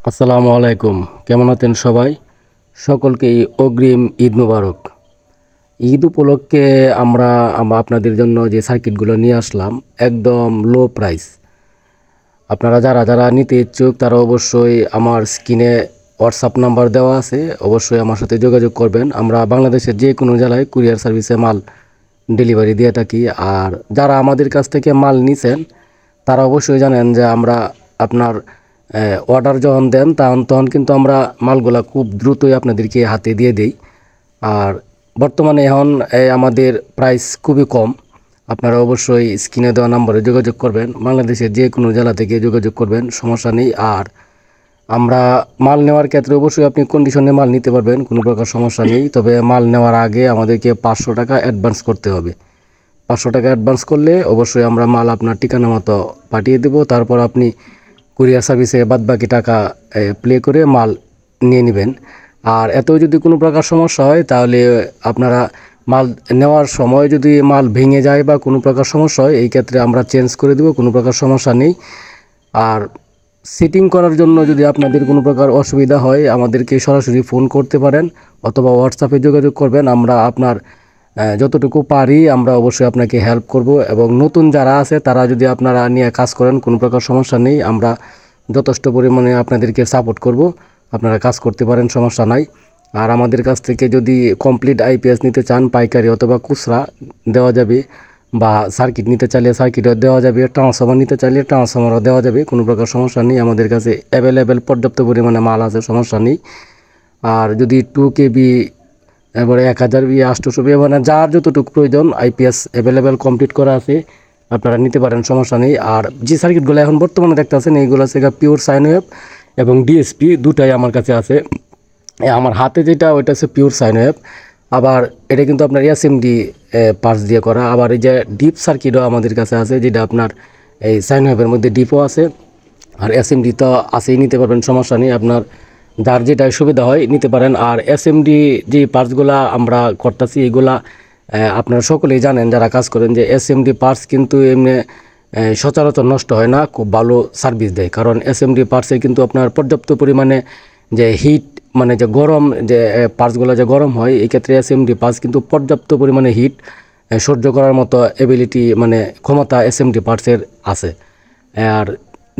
আসসালামু আলাইকুম। কেমন আছেন সবাই? সকলকেই অগ্রিম ঈদ মুবারক। ঈদ উপলক্ষে আমরা আপনাদের জন্য যে সার্কিটগুলো নিয়ে আসলাম একদম লো প্রাইস। আপনারা যারা যারা নিতে ইচ্ছুক তারা অবশ্যই আমার স্ক্রিনে হোয়াটসঅ্যাপ নাম্বার দেওয়া আছে, অবশ্যই আমার সাথে যোগাযোগ করবেন। আমরা বাংলাদেশের যে কোনো জেলায় কুরিয়ার সার্ভিসে মাল ডেলিভারি দিয়ে থাকি। আর যারা আমাদের কাছ থেকে মাল নিছেন তারা অবশ্যই জানেন যে আমরা আপনার অর্ডার যখন দেন তখন কিন্তু আমরা মালগুলা খুব দ্রুতই আপনাদেরকে হাতে দিয়ে দিই। আর বর্তমানে এখন আমাদের প্রাইস খুবই কম। আপনারা অবশ্যই স্ক্রিনে দেওয়া নম্বরে যোগাযোগ করবেন, বাংলাদেশের যে কোনো জেলা থেকে যোগাযোগ করবেন, সমস্যা নেই। আর আমরা মাল নেওয়ার ক্ষেত্রে অবশ্যই আপনি কন্ডিশনে মাল নিতে পারবেন, কোনো প্রকার সমস্যা নেই। তবে মাল নেওয়ার আগে আমাদেরকে 500 টাকা অ্যাডভান্স করতে হবে। 500 টাকা অ্যাডভান্স করলে অবশ্যই আমরা মাল আপনার ঠিকানা মতো পাঠিয়ে দেব। তারপর আপনি কুরিয়ার সার্ভিসে বাদবাকি টাকা প্লে করে মাল নিয়ে নেবেন। আর এতেও যদি কোনো প্রকার সমস্যা হয় তাহলে আপনারা মাল নেওয়ার সময় যদি মাল ভেঙে যায় বা কোনো প্রকার সমস্যা হয় এই ক্ষেত্রে আমরা চেঞ্জ করে দেব, কোনো প্রকার সমস্যা নেই। আর সেটিং করার জন্য যদি আপনাদের কোনো প্রকার অসুবিধা হয় আমাদেরকে সরাসরি ফোন করতে পারেন অথবা হোয়াটসঅ্যাপে যোগাযোগ করবেন। আমরা আপনার যতটুকু পারি আমরা অবশ্যই আপনাকে হেল্প করব। এবং নতুন যারা আছে তারা যদি আপনারা নিয়ে কাজ করেন কোনো প্রকার সমস্যা নেই, আমরা যথেষ্ট পরিমাণে আপনাদেরকে সাপোর্ট করব, আপনারা কাজ করতে পারেন, সমস্যা নাই। আর আমাদের কাছ থেকে যদি কমপ্লিট আইপিএস নিতে চান পাইকারি অথবা খুচরা দেওয়া যাবে, বা সার্কিট নিতে চাইলে সার্কিটও দেওয়া যাবে, ট্রান্সফর্মার নিতে চাইলে ট্রান্সফর্মারও দেওয়া যাবে, কোনো প্রকার সমস্যা নেই। আমাদের কাছে অ্যাভেলেবেল পর্যাপ্ত পরিমাণে মাল আছে, সমস্যা নেই। আর যদি 2 KB এবারে 1000 800 মানে যার যতটুকু প্রয়োজন আইপিএস অ্যাভেলেবেল কমপ্লিট করা আছে, আপনারা নিতে পারেন, সমস্যা নেই। আর যে সার্কিটগুলো এখন বর্তমানে দেখতে আছেন এইগুলো হচ্ছে পিওর সাইন ওয়েভ এবং ডিএসপি, দুটাই আমার কাছে আছে। আমার হাতে যেটা ওইটা হচ্ছে পিওর সাইন ওয়েভ, আবার এটা কিন্তু আপনার এসএমডি পার্টস দিয়ে করা। আবার এই যে ডিপ সার্কিটও আমাদের কাছে আছে, যেটা আপনার এই সাইন ওয়েভের মধ্যে ডিপও আছে আর এসএমডি তো আছেই, নিতে পারবেন, সমস্যা নেই। আপনার যার যেটা সুবিধা হয় নিতে পারেন। আর এসএমডি যে পার্টসগুলা আমরা করতেছি এগুলা আপনারা সকলেই জানেন যারা কাজ করেন যে এসএমডি পার্টস কিন্তু এমনি সচরাচর নষ্ট হয় না, খুব ভালো সার্ভিস দেয়। কারণ এসএমডি পার্টসে কিন্তু আপনার পর্যাপ্ত পরিমাণে যে হিট মানে যে গরম যে পার্টসগুলো যে গরম হয়, এই ক্ষেত্রে এসএমডি পার্টস কিন্তু পর্যাপ্ত পরিমাণে হিট সহ্য করার মতো এবিলিটি মানে ক্ষমতা এসএমডি পার্টসের আছে। আর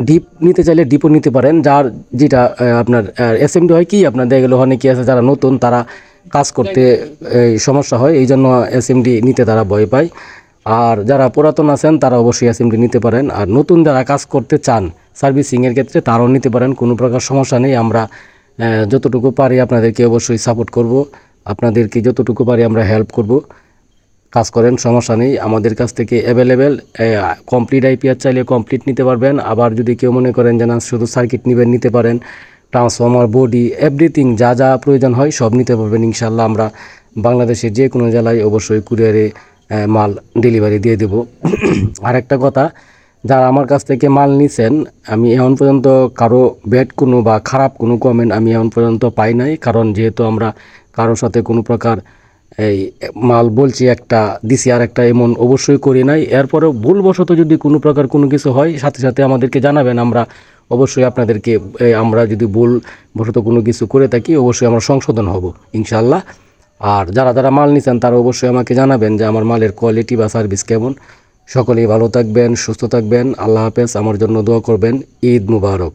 ডিপ নিতে চাইলে ডিপও নিতে পারেন, যার যেটা আপনার এসএমডি হয় কি আপনার দেখা গেলো অনেকে আছে যারা নতুন তারা কাজ করতে সমস্যা হয়, এই জন্য এসএমডি নিতে তারা ভয় পায়। আর যারা পুরাতন আছেন তারা অবশ্যই এসএমডি নিতে পারেন। আর নতুন যারা কাজ করতে চান সার্ভিসিংয়ের ক্ষেত্রে তারাও নিতে পারেন, কোনো প্রকার সমস্যা নেই। আমরা যতটুকু পারি আপনাদেরকে অবশ্যই সাপোর্ট করব, আপনাদেরকে যতটুকু পারি আমরা হেল্প করব, কাজ করেন, সমস্যা নেই। আমাদের কাছ থেকে অ্যাভেলেবেল কমপ্লিট আইপিএস চাইলে কমপ্লিট নিতে পারবেন। আবার যদি কেউ মনে করেন যে না শুধু সার্কিট নেবেন নিতে পারেন, ট্রান্সফর্মার বডি এভরিথিং যা যা প্রয়োজন হয় সব নিতে পারবেন ইনশাল্লাহ। আমরা বাংলাদেশের যে কোনো জেলায় অবশ্যই কুরিয়ারে মাল ডেলিভারি দিয়ে দেব। আরেকটা কথা, যারা আমার কাছ থেকে মাল নিছেন আমি এখন পর্যন্ত কারো ব্যাড কোনো বা খারাপ কোনো কমেন্ট আমি এখন পর্যন্ত পাই নাই। কারণ যেহেতু আমরা কারোর সাথে কোনো প্রকার এই মাল বলছি একটা দিছি আর একটা এমন অবশ্যই করি নাই। এরপরেও ভুলবশত যদি কোনো প্রকার কোনো কিছু হয় সাথে সাথে আমাদেরকে জানাবেন, আমরা অবশ্যই আপনাদেরকে আমরা যদি ভুলবশত কোনো কিছু করে থাকি অবশ্যই আমরা সংশোধন হব ইনশাল্লাহ। আর যারা যারা মাল নিছেন তারা অবশ্যই আমাকে জানাবেন যে আমার মালের কোয়ালিটি বা সার্ভিস কেমন। সকলেই ভালো থাকবেন, সুস্থ থাকবেন, আল্লাহ হাফেজ। আমার জন্য দোয়া করবেন। ঈদ মুবারক।